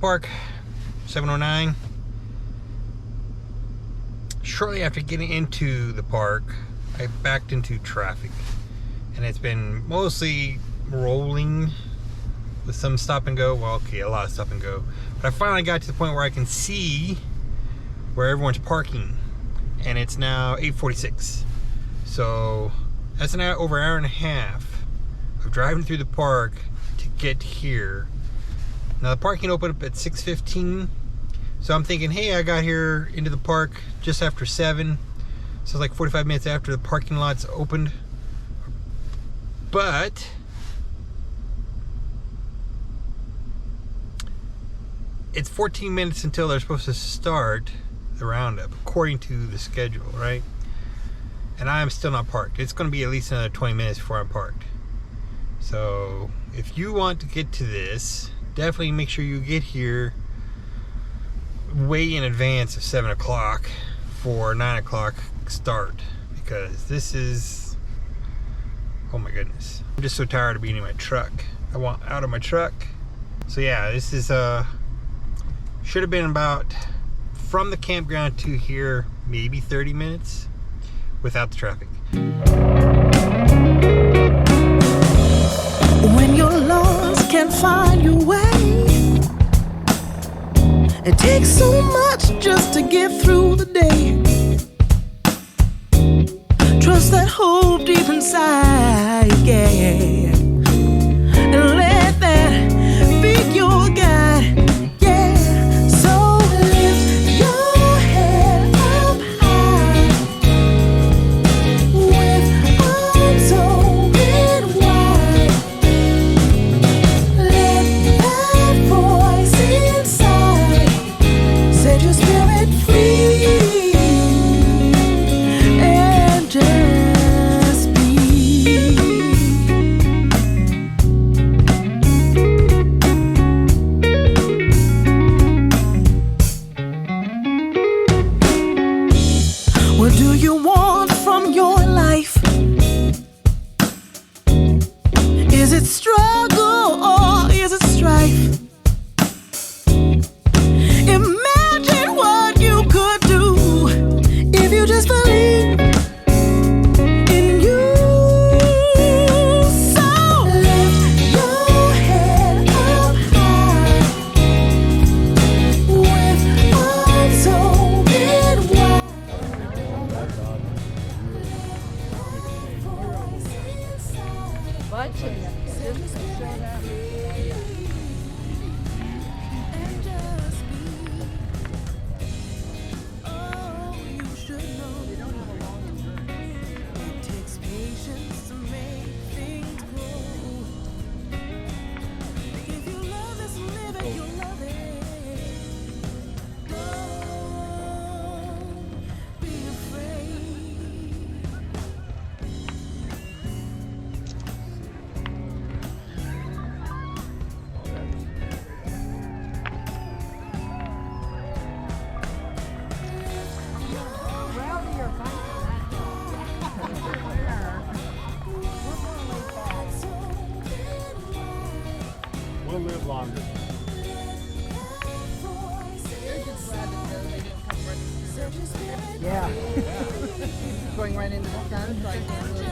park, 7:09. Shortly after getting into the park, I backed into traffic, and it's been mostly rolling with some stop and go. Well, okay, a lot of stop and go, but I finally got to the point where I can see where everyone's parking, and it's now 8:46. So that's over an hour and a half of driving through the park to get here. Now the parking opened up at 6:15, so I'm thinking, hey, I got here into the park just after 7, so it's like 45 minutes after the parking lot's opened. But it's 14 minutes until they're supposed to start the roundup, according to the schedule, right? And I'm still not parked. It's going to be at least another 20 minutes before I'm parked. So if you want to get to this, definitely make sure you get here way in advance of 7 o'clock for 9 o'clock start, because this is, oh my goodness, I'm just so tired of being in my truck. I want out of my truck. So yeah, this is should have been about, from the campground to here, maybe 30 minutes without the traffic. When you're lost, can't find your way, it takes so much just to get through the day. Trust that hope deep inside, yeah, and let that be your guide, yeah. So lift your head up high, with arms open wide. Let that voice inside set your spirit free, and just be. What do you want from your life? Is it struggle or is it strife? Imagine what you could do if you just believe in you. So lift your head up high, with arms open wide. Oh, you should know. It takes patience to make things grow. If you love this living, you'll love it. Don't be afraid. We'll live longer. Yeah. Going right into the sun, so I can't really